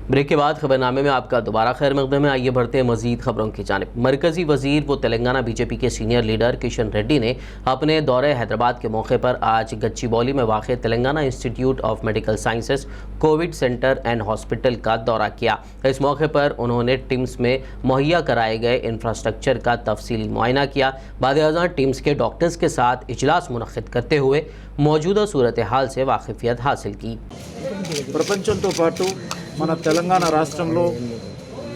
Break के बाद खबरनामे में आपका दोबारा खैर मकदम है। आइए बढ़ते हैं मजीद खबरों की जानिब। मरकजी वजीर व तेलंगाना बीजेपी के सीनियर लीडर किशन रेड्डी ने अपने दौरे हैदराबाद के मौके पर आज गच्चीबौली में वाक़ Telangana institute of medical sciences Covid centre and hospital का दौरा किया। इस मौके पर उन्होंने टिम्स में मुहैया कराए गए इंफ्रास्ट्रक्चर का तफसीली मुआयना किया। बाद टिम्स के डॉक्टर्स के साथ इजलास मुनक्किद करते हुए मौजूदा सूरत हाल से वाकिफियत हासिल की। ప్రపంచంతో పాటు మన తెలంగాణ రాష్ట్రంలో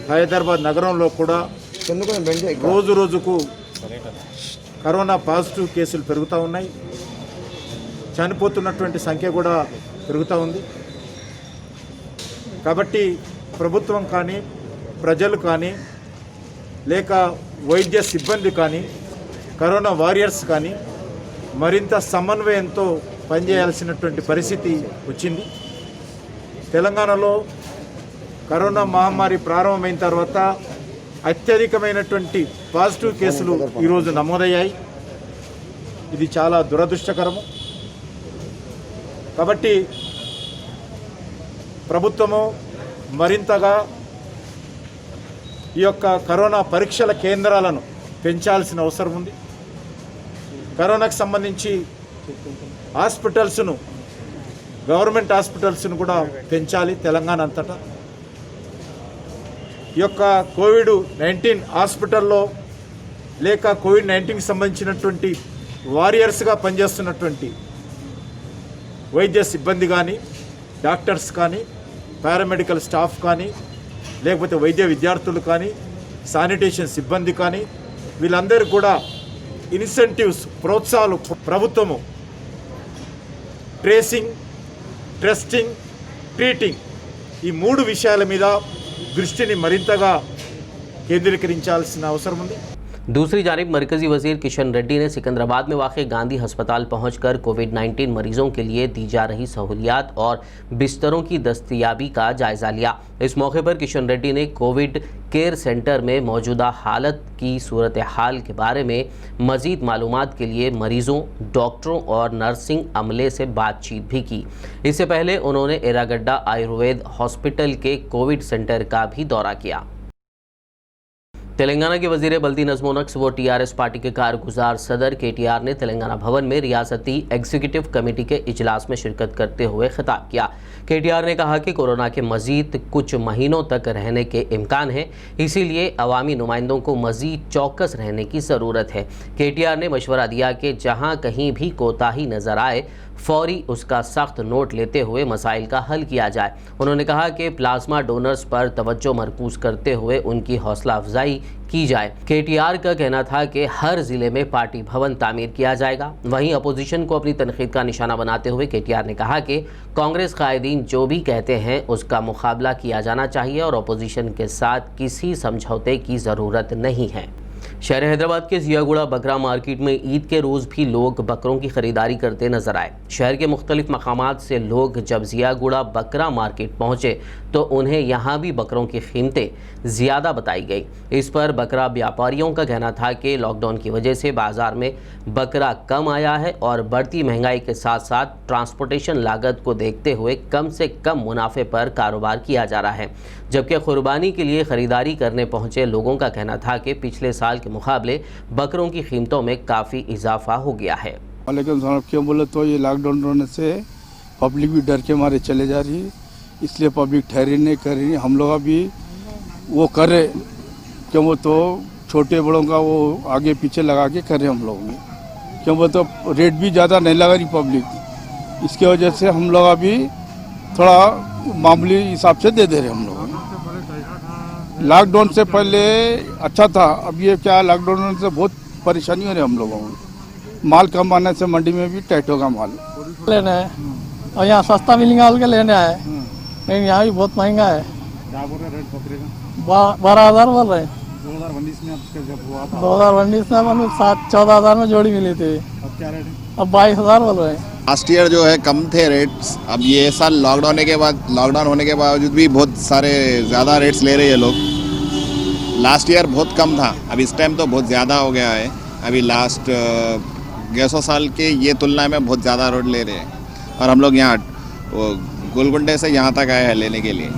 హైదరాబాద్ నగరంలో కూడా రోజు రోజుకు కరోనా పాజిటివ్ కేసులు పెరుగుతూ ఉన్నాయి. చనిపోతున్నటువంటి సంఖ్య కూడా పెరుగుతూ ఉంది. కాబట్టి ప్రభుత్వం కానీ ప్రజలు కానీ లేక వైద్య సిబ్బంది కానీ కరోనా వారియర్స్ కానీ మరింత సమన్వయంతో పనిచేయాల్సినటువంటి పరిస్థితి వచ్చింది. తెలంగాణలో కరోనా మహమ్మారి ప్రారంభమైన తర్వాత అత్యధికమైనటువంటి పాజిటివ్ కేసులు ఈరోజు నమోదయ్యాయి. ఇది చాలా దురదృష్టకరము. కాబట్టి ప్రభుత్వము మరింతగా ఈ యొక్క కరోనా పరీక్షల కేంద్రాలను పెంచాల్సిన అవసరం ఉంది. కరోనాకు సంబంధించి హాస్పిటల్స్ను గవర్నమెంట్ హాస్పిటల్స్ను కూడా పెంచాలి తెలంగాణ అంతటా. ఈ యొక్క కోవిడ్-19 హాస్పిటల్లో లేక కోవిడ్-19కి సంబంధించినటువంటి వారియర్స్గా పనిచేస్తున్నటువంటి వైద్య సిబ్బంది కానీ డాక్టర్స్ కానీ పారామెడికల్ స్టాఫ్ కానీ లేకపోతే వైద్య విద్యార్థులు కానీ శానిటేషన్ సిబ్బంది కానీ వీళ్ళందరూ కూడా ఇన్సెంటివ్స్ ప్రోత్సాహాలు ప్రభుత్వము ట్రేసింగ్, టెస్టింగ్, ట్రీటింగ్ ఈ మూడు విషయాల మీద దృష్టిని మరింతగా కేంద్రీకరించాల్సిన అవసరం ఉంది. दूसरी जानिब मरकजी वजीर किशन रेड्डी ने सिकंदराबाद में वाक़ गांधी अस्पताल पहुंचकर कोविड-19 मरीजों के लिए दी जा रही सहूलियात और बिस्तरों की दस्तयाबी का जायज़ा लिया। इस मौके पर किशन रेड्डी ने कोविड केयर सेंटर में मौजूदा हालत की सूरत हाल के बारे में मज़ीद मालूमात के लिए मरीज़ों, डॉक्टरों और नर्सिंग अमले से बातचीत भी की। इससे पहले उन्होंने एरागड्डा आयुर्वेद हॉस्पिटल के कोविड सेंटर का भी दौरा किया। तेलंगाना के वजीर बल्दी नज़्म नक्श व टीआरएस पार्टी के कारगुजार सदर केटीआर ने तेलंगाना भवन में रियासती एग्जीक्यूटिव कमेटी के इजलास में शिरकत करते हुए खिताब किया। केटीआर ने कहा कि कोरोना के मजीद कुछ महीनों तक रहने के इम्कान हैं, इसीलिए अवामी नुमाइंदों को मजीद चौकस रहने की ज़रूरत है। केटीआर ने मशवरा दिया कि जहाँ कहीं भी कोताही नज़र आए फौरी उसका सख्त नोट लेते हुए मसाइल का हल किया जाए। उन्होंने कहा कि प्लाज्मा डोनर्स पर तवज्जो मरकूज़ करते हुए उनकी हौसला अफजाई की जाए। केटीआर का कहना था कि हर ज़िले में पार्टी भवन तामीर किया जाएगा। वहीं अपोजिशन को अपनी तनकीद का निशाना बनाते हुए केटीआर ने कहा कि कांग्रेस कायदीन जो भी कहते हैं उसका मुकाबला किया जाना चाहिए और अपोजिशन के साथ किसी समझौते की ज़रूरत नहीं है। शहर हैदराबाद के जियागुड़ा बकरा मार्केट में ईद के रोज़ भी लोग बकरों की ख़रीदारी करते नजर आए। शहर के मुख्तलिफ मकामात से लोग जब जियागुड़ा बकरा मार्केट पहुँचे तो उन्हें यहाँ भी बकरों की कीमतें ज़्यादा बताई गई। इस पर बकरा व्यापारियों का कहना था कि लॉकडाउन की वजह से बाज़ार में बकरा कम आया है और बढ़ती महंगाई के साथ साथ ट्रांसपोर्टेशन लागत को देखते हुए कम से कम मुनाफे पर कारोबार किया जा रहा है। जबकि कुर्बानी के लिए ख़रीदारी करने पहुँचे लोगों का कहना था कि पिछले साल के मुकाबले बकरों की कीमतों में काफ़ी इजाफा हो गया है। लेकिन क्यों बोले तो ये लॉकडाउन होने से पब्लिक भी डर के मारे चले जा रही है, इसलिए पब्लिक ठहरी नहीं कर रही। हम लोग अभी वो करे क्यों वो तो छोटे बड़ों का वो आगे पीछे लगा के करे हम लोग में, क्यों वो तो रेट भी ज़्यादा नहीं लगा रही पब्लिक, इसके वजह से हम लोग अभी थोड़ा मामूली हिसाब से दे रहे हम लोग। लॉकडाउन से पहले अच्छा था, अब ये क्या लॉकडाउन से बहुत परेशानी हो रही है हम लोगों को। माल कम आने से मंडी में भी टाइट होगा माल लेना है और यहाँ सस्ता मिलेगा बोल के लेना है, लेकिन यहाँ भी बहुत महंगा है। 12,000 बोल रहे हैं। 2019 में 7-14,000 में जोड़ी मिली थी, अब 22,000 बोल रहे हैं। लास्ट ईयर जो है कम थे रेट्स, अब ये साल लॉकडाउन होने के बावजूद भी बहुत सारे ज़्यादा रेट्स ले रहे हैं लोग। लास्ट ईयर बहुत कम था, अब इस टाइम तो बहुत ज़्यादा हो गया है। अभी लास्ट 100 साल के ये तुलना में बहुत ज़्यादा रेट ले रहे हैं और हम लोग यहाँ गोलकुंडे से यहाँ तक आए हैं लेने के लिए।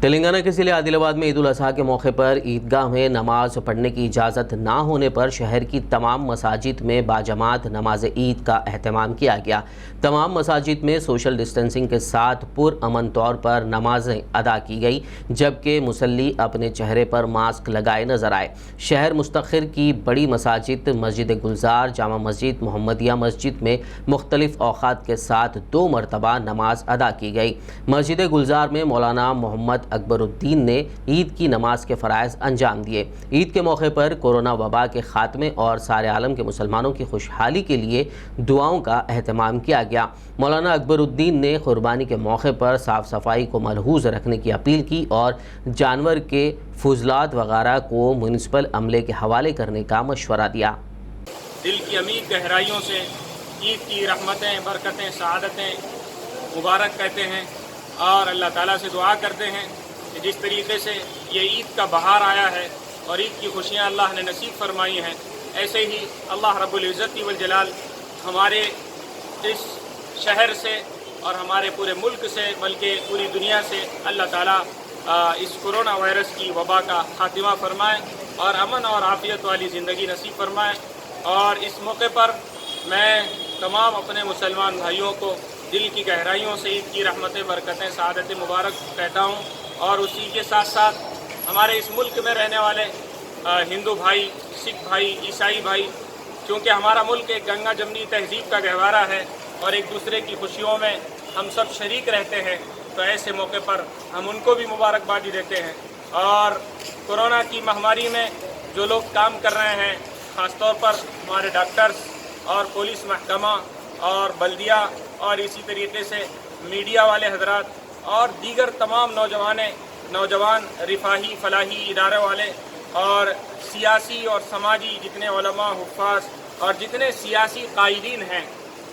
तेलंगाना के जिले आदिलाबाद में ईद उल अजहा के मौके पर ईदगाह में नमाज पढ़ने की इजाज़त ना होने पर शहर की तमाम मसाजिद में बाजमात नमाज ईद का अहतमाम किया गया। तमाम मसाजिद में सोशल डिस्टेंसिंग के साथ पुरअमन तौर पर नमाजें अदा की गई, जबकि मुसल्ली अपने चेहरे पर मास्क लगाए नजर आए। शहर मुस्तखिर की बड़ी मसाजिद मस्जिद गुलजार, जामा मस्जिद, मोहम्मदिया मस्जिद में मुख्तलिफ औक़ात के साथ 2 मरतबा नमाज अदा की गई। मस्जिद गुलजार में मौलाना मोहम्मद अकबरुद्दीन ने ईद की नमाज के फ़राइज़ अंजाम दिए। ईद के मौके पर कोरोना वबा के ख़ात्मे और सारे आलम के मुसलमानों की खुशहाली के लिए दुआओं का अहतमाम किया गया। मौलाना अकबरुद्दीन ने क़ुरबानी के मौके पर साफ़ सफाई को मलहूज़ रखने की अपील की और जानवर के फुजलात वगैरह को म्युनिसिपल अमले के हवाले करने का मशवरा दिया। दिल की अमीर गहराइयों से ईद की रहमतें, बरकतें, सआदतें मुबारक कहते हैं और अल्लाह ताला से दुआ करते हैं कि जिस तरीके से ये ईद का बहार आया है और ईद की खुशियाँ अल्लाह ने नसीब फरमाई हैं, ऐसे ही अल्लाह रब्बुल इज़्ज़त वल जलाल हमारे इस शहर से और हमारे पूरे मुल्क से बल्कि पूरी दुनिया से अल्लाह ताला इस कोरोना वायरस की वबा का खात्मा फरमाए और अमन और आफ़ियत वाली ज़िंदगी नसीब फरमाए। और इस मौके पर मैं तमाम अपने मुसलमान भाइयों को दिल की गहराइयों से ईद की रहमतें, बरकतें, सआदतें मुबारक कहता हूँ। और उसी के साथ साथ हमारे इस मुल्क में रहने वाले हिंदू भाई, सिख भाई, ईसाई भाई, क्योंकि हमारा मुल्क एक गंगा जमनी तहजीब का गहवारा है और एक दूसरे की खुशियों में हम सब शरीक रहते हैं, तो ऐसे मौके पर हम उनको भी मुबारकबादी देते हैं। और कोरोना की महामारी में जो लोग काम कर रहे हैं, ख़ासतौर पर हमारे डॉक्टर्स और पुलिस महकमा और बल्दिया और इसी तरीके से मीडिया वाले हजरात और दीगर तमाम नौजवान रिफाही फलाही इदारे वाले और सियासी और समाजी जितने उलमा, हुफ़ाज़ और जितने सियासी कायदीन हैं,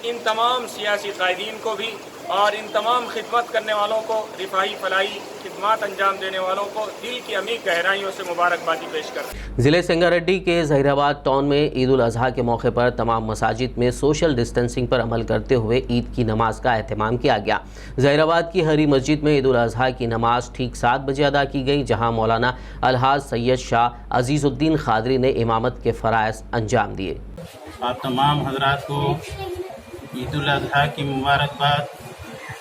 इन तमाम सियासी कायदीन को भी और इन तमाम खिदमत करने वालों को, रिफाही फलाही खिदमत अंजाम देने वालों को दिल की अमीर गहराइयों से मुबारकबादी पेश करते हैं। ज़िले संगारेड्डी के ज़हीराबाद टाउन में ईद उल अजहा के मौके पर तमाम मसाजिद में सोशल डिस्टेंसिंग पर अमल करते हुए ईद की नमाज का अहतमाम किया गया। ज़हीराबाद की हरी मस्जिद में ईद उल अजहा की नमाज ठीक 7 बजे अदा की गई, जहाँ मौलाना अलहाज सैयद शाह अजीज़ुद्दीन ख़ादरी ने इमामत के फ़राइज़ अंजाम दिए। आप तमाम हजरात को ईद उल अजहा की मुबारकबाद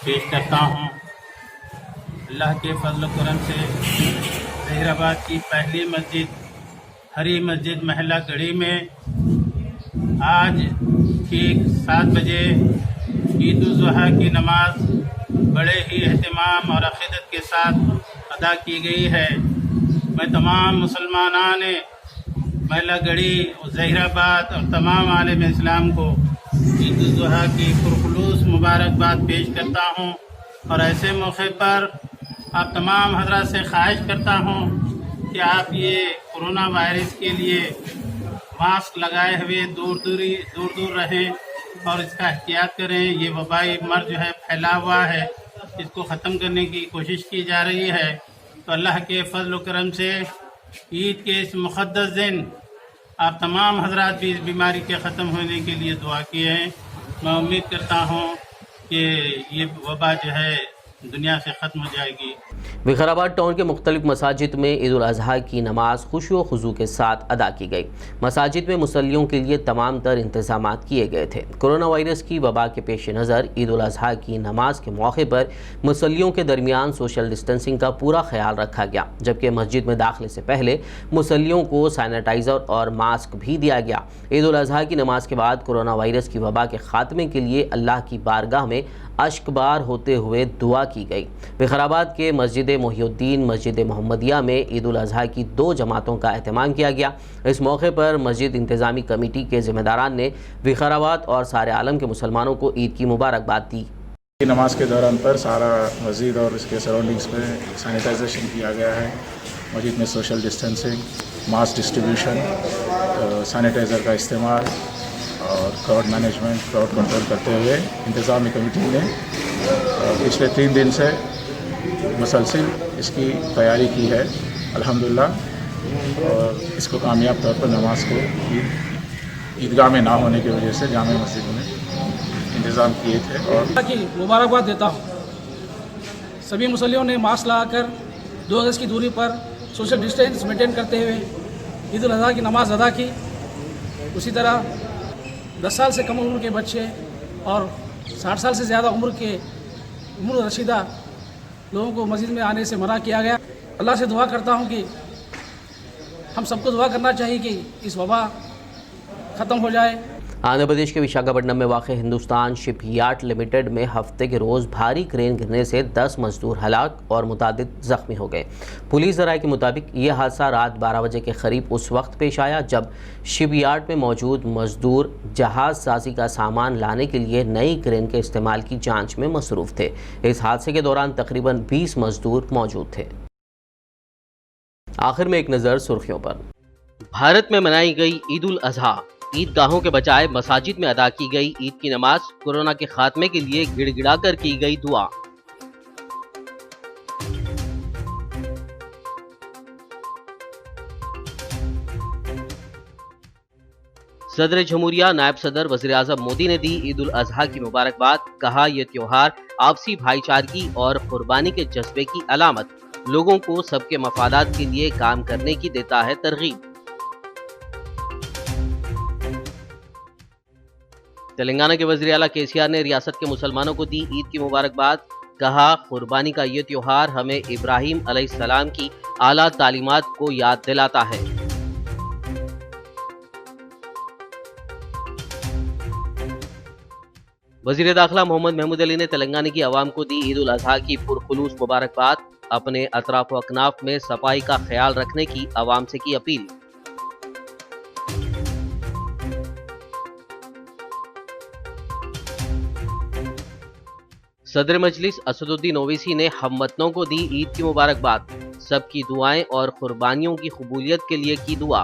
पेश करता हूँ। अल्लाह के फजल करम से ज़हीराबाद की पहली मस्जिद हरी मस्जिद महला गढ़ी में आज ठीक 7 बजे ईद उल अजहा की नमाज बड़े ही एहतमाम और अक़ीदत के साथ अदा की गई है। मैं तमाम मुसलमानान महला गढ़ी और ज़हीराबाद और तमाम आलम इस्लाम को ईद उल अजहा की पुरखुलूस मुबारकबाद पेश करता हूँ। और ऐसे मौके पर आप तमाम हजरात से ख्वाहिश करता हूँ कि आप ये कोरोना वायरस के लिए मास्क लगाए हुए दूर रहें और इसका एहतियात करें। ये वबाई मर्ज जो है फैला हुआ है, इसको ख़त्म करने की कोशिश की जा रही है। तो अल्लाह के फजल करम से ईद के इस मुक़द्दस दिन आप तमाम हजरात भी इस बीमारी के ख़त्म होने के लिए दुआ किए हैं। मैं उम्मीद करता हूँ कि ये वबा जो है दुनिया से ख़त्म हो जाएगी। विकाराबाद टाउन के मुख्तलिफ मसाजिद में ईद उल अजहा की नमाज खुशी व खुजू के साथ अदा की गई। मसाजिद में मुसल्लियों के लिए तमाम तर इंतजाम किए गए थे। कोरोना वायरस की वबा के पेश नज़र ईद उल अजहा की नमाज के मौके पर मुसल्लियों के दरमियान सोशल डिस्टेंसिंग का पूरा ख्याल रखा गया, जबकि मस्जिद में दाखिले से पहले मुसल्लियों को सैनिटाइज़र और मास्क भी दिया गया। ईद उल अजहा की नमाज के बाद कोरोना वायरस की वबा के खात्मे के लिए अल्लाह की बारगाह में अश्कबार होते हुए दुआ की गई। विकाराबाद के मस्जिद मोहिउद्दीन, मस्जिद मोहम्मदिया में ईद उल अजहा की 2 जमातों का एहतमाम किया गया। इस मौके पर मस्जिद इंतज़ामी कमेटी के ज़िम्मेदारान ने विकाराबाद और सारे आलम के मुसलमानों को ईद की मुबारकबाद दी। नमाज के दौरान पर सारा मस्जिद और इसके सराउंडिंग्स में सैनिटाइजेशन किया गया है। मस्जिद में social distancing, mask distribution, sanitiser का इस्तेमाल और क्राउड मैनेजमेंट, क्राउड कंट्रोल करते हुए इंतज़ामी कमेटी ने पिछले 3 दिन से मुसलसल इसकी तैयारी की है अल्हम्दुलिल्लाह। और इसको कामयाब तौर पर नमाज को ईदगाह में ना होने की वजह से जामे मस्जिद में इंतज़ाम किए थे। और मुबारकबाद देता हूँ सभी मुसल्लियों ने मास्क लगाकर 2 गज की दूरी पर सोशल डिस्टेंस मेंटेन करते हुए ईद उल अज़हा की नमाज अदा की। उसी तरह 10 साल से कम उम्र के बच्चे और 60 साल से ज़्यादा उम्र रशीदा लोगों को मस्जिद में आने से मना किया गया। अल्लाह से दुआ करता हूँ कि हम सबको दुआ करना चाहिए कि इस वबा ख़त्म हो जाए। आंध्र प्रदेश के विशाखापट्टनम में वाक़ हिंदुस्तान शिपयार्ड लिमिटेड में हफ्ते के रोज़ भारी क्रेन गिरने से 10 मजदूर हलाक और मुतादिद ज़ख्मी हो गए। पुलिस ज़राए के मुताबिक ये हादसा रात 12 बजे के करीब उस वक्त पेश आया जब शिपयार्ड में मौजूद मजदूर जहाज़ साजी का सामान लाने के लिए नई क्रेन के इस्तेमाल की जाँच में मसरूफ़ थे। इस हादसे के दौरान तकरीबन 20 मजदूर मौजूद थे। आखिर में एक नज़र सुर्खियों पर। भारत में मनाई गई ईद उल अज़हा। ईदगाहों के बजाय मसाजिद में अदा की गई ईद की नमाज। कोरोना के खात्मे के लिए गिड़गिड़ाकर की गई दुआ। सदर जमहूरिया नायब सदर वज़ीर आज़म मोदी ने दी ईद उल अज़हा की मुबारकबाद। कहा यह त्योहार आपसी भाईचारगी और कुर्बानी के जज्बे की अलामत, लोगों को सबके मफादात के लिए काम करने की देता है तरगीब। तेलंगाना के वज़ीर आला केसीआर ने रियासत के मुसलमानों को दी ईद की मुबारकबाद। कहा कुर्बानी का ये त्योहार हमें इब्राहीम अलैहिस्सलाम की आला तालीमात को याद दिलाता है। वज़ीर दाखिला मोहम्मद महमूद अली ने तेलंगाना की आवाम को दी ईद उल अज़हा की पुरखुलूस मुबारकबाद। अपने अतराफ व अकनाफ में सफाई का ख्याल रखने की आवाम से की अपील। सदर मजलिस असदुद्दीन ओवैसी ने हमवतनों को दी ईद की मुबारकबाद। सबकी दुआएं और कुर्बानियों की कबूलियत के लिए की दुआ।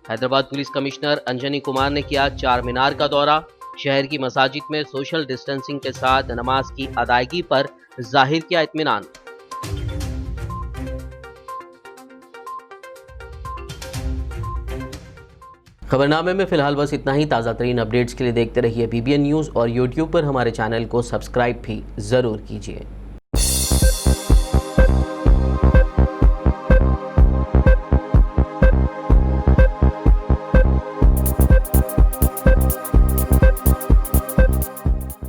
हैदराबाद पुलिस कमिश्नर अंजनी कुमार ने किया चार मीनार का दौरा। शहर की मसाजिद में सोशल डिस्टेंसिंग के साथ नमाज की अदायगी पर जाहिर किया इत्मीनान। खबरनामे में फिलहाल बस इतना ही। ताज़ा तरीन अपडेट्स के लिए देखते रहिए BBN न्यूज़ और YouTube पर हमारे चैनल को सब्सक्राइब भी ज़रूर कीजिए।